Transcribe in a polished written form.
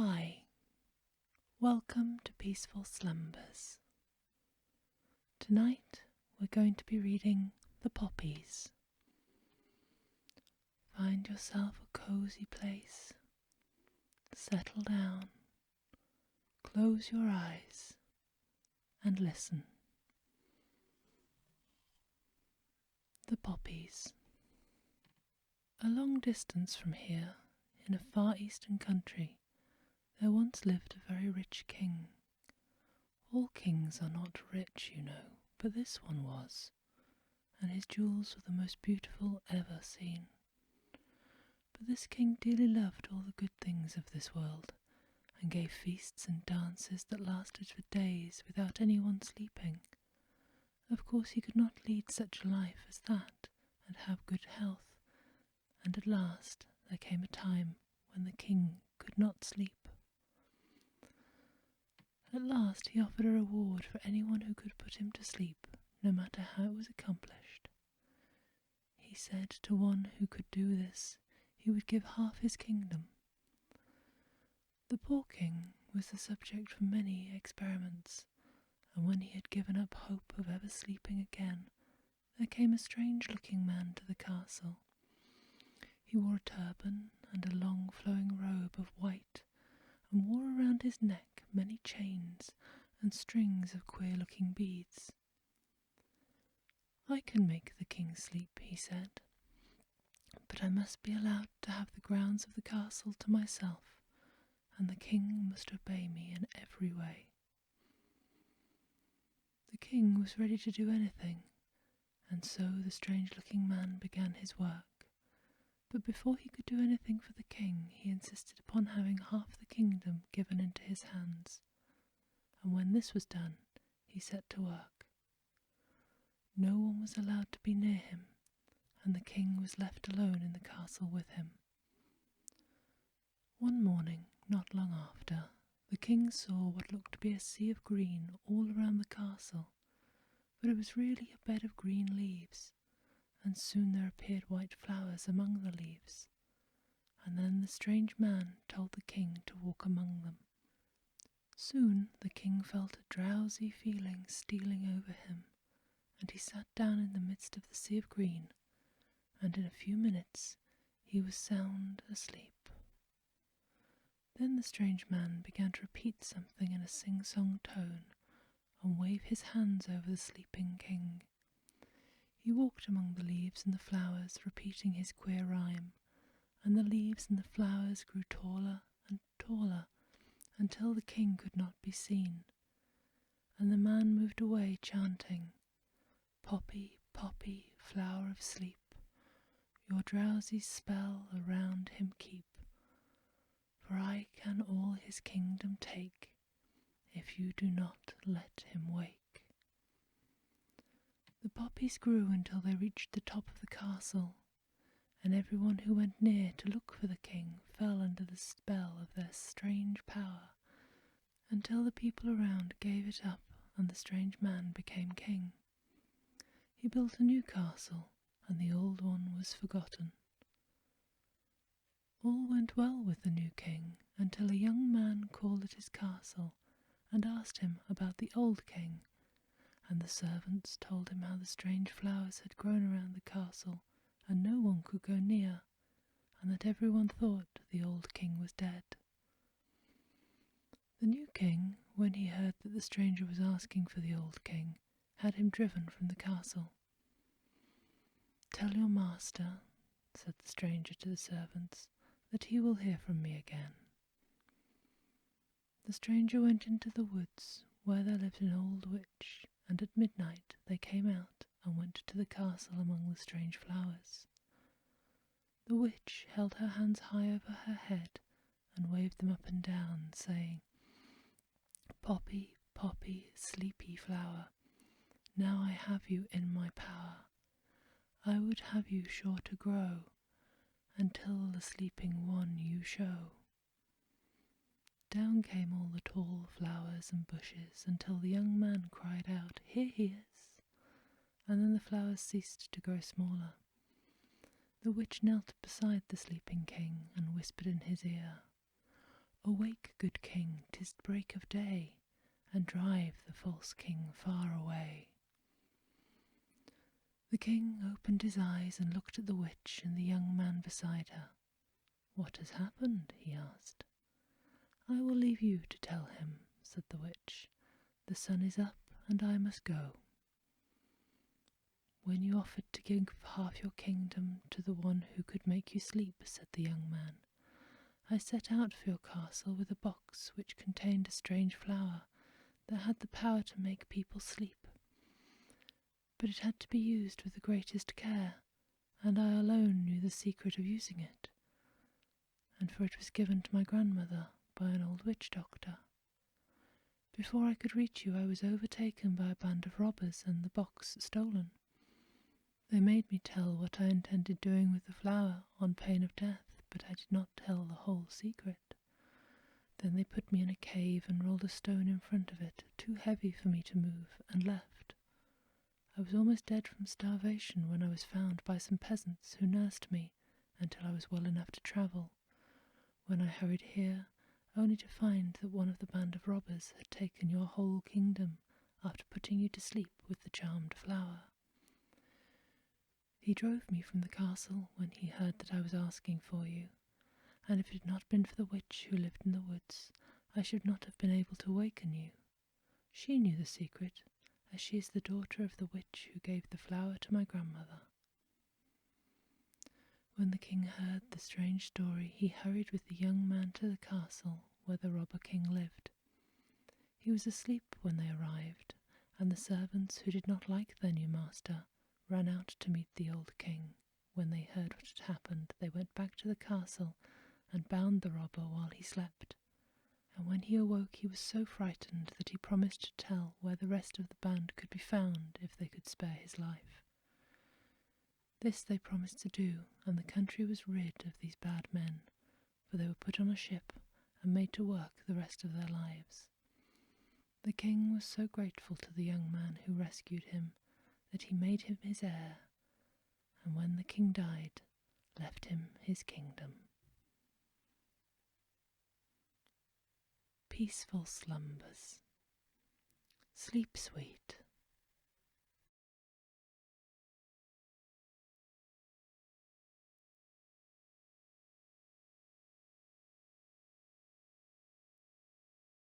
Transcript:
Hi, welcome to Peaceful Slumbers. Tonight we're going to be reading The Poppies. Find yourself a cozy place, settle down, close your eyes and listen. The Poppies. A long distance from here, in a far eastern country, there once lived a very rich king. All kings are not rich, you know, but this one was, and his jewels were the most beautiful ever seen. But this king dearly loved all the good things of this world, and gave feasts and dances that lasted for days without anyone sleeping. Of course he could not lead such a life as that, and have good health, and at last there came a time when the king could not sleep. At last he offered a reward for anyone who could put him to sleep, no matter how it was accomplished. He said to one who could do this, he would give half his kingdom. The poor king was the subject for many experiments, and when he had given up hope of ever sleeping again, there came a strange-looking man to the castle. He wore a turban and a long flowing robe of white, and wore around his neck many chains and strings of queer-looking beads. "I can make the king sleep," he said, "but I must be allowed to have the grounds of the castle to myself, and the king must obey me in every way." The king was ready to do anything, and so the strange-looking man began his work. But before he could do anything for the king, he insisted upon having half the kingdom given into his hands, and when this was done, he set to work. No one was allowed to be near him, and the king was left alone in the castle with him. One morning, not long after, the king saw what looked to be a sea of green all around the castle, but it was really a bed of green leaves, and soon there appeared white flowers among the leaves, and then the strange man told the king to walk among them. Soon the king felt a drowsy feeling stealing over him, and he sat down in the midst of the sea of green, and in a few minutes he was sound asleep. Then the strange man began to repeat something in a sing-song tone, and wave his hands over the sleeping king. He walked among the leaves and the flowers, repeating his queer rhyme, and the leaves and the flowers grew taller and taller until the king could not be seen, and the man moved away chanting, "Poppy, poppy, flower of sleep, your drowsy spell around him keep, for I can all his kingdom take, if you do not let him wake." The poppies grew until they reached the top of the castle, and everyone who went near to look for the king fell under the spell of their strange power, until the people around gave it up and the strange man became king. He built a new castle, and the old one was forgotten. All went well with the new king until a young man called at his castle and asked him about the old king, and the servants told him how the strange flowers had grown around the castle and no one could go near, and that everyone thought the old king was dead. The new king, when he heard that the stranger was asking for the old king, had him driven from the castle. "Tell your master," said the stranger to the servants, "that he will hear from me again." The stranger went into the woods, where there lived an old witch, and at midnight they came out and went to the castle among the strange flowers. The witch held her hands high over her head and waved them up and down, saying, "Poppy, poppy, sleepy flower, now I have you in my power. I would have you sure to grow, until the sleeping one you show." Down came all the tall flowers and bushes until the young man cried out, "Here he is!" and then the flowers ceased to grow smaller. The witch knelt beside the sleeping king and whispered in his ear, Awake, good king, 'tis break of day, and drive the false king far away. The king opened his eyes and looked at the witch and the young man beside her. "What has happened?" he asked. "I will leave you to tell him," said the witch. "The sun is up, and I must go." "When you offered to give half your kingdom to the one who could make you sleep," said the young man, "I set out for your castle with a box which contained a strange flower that had the power to make people sleep. But it had to be used with the greatest care, and I alone knew the secret of using it, and for it was given to my grandmother by an old witch doctor. Before I could reach you, I was overtaken by a band of robbers and the box stolen. They made me tell what I intended doing with the flower on pain of death, but I did not tell the whole secret. Then they put me in a cave and rolled a stone in front of it, too heavy for me to move, and left. I was almost dead from starvation when I was found by some peasants who nursed me until I was well enough to travel, when I hurried here, only to find that one of the band of robbers had taken your whole kingdom after putting you to sleep with the charmed flower. He drove me from the castle when he heard that I was asking for you, and if it had not been for the witch who lived in the woods, I should not have been able to awaken you. She knew the secret, as she is the daughter of the witch who gave the flower to my grandmother." When the king heard the strange story, he hurried with the young man to the castle where the robber king lived. He was asleep when they arrived, and the servants, who did not like their new master, ran out to meet the old king. When they heard what had happened, they went back to the castle and bound the robber while he slept. And when he awoke, he was so frightened that he promised to tell where the rest of the band could be found if they could spare his life. This they promised to do, and the country was rid of these bad men, for they were put on a ship and made to work the rest of their lives. The king was so grateful to the young man who rescued him that he made him his heir, and when the king died, left him his kingdom. Peaceful slumbers. Sleep sweet,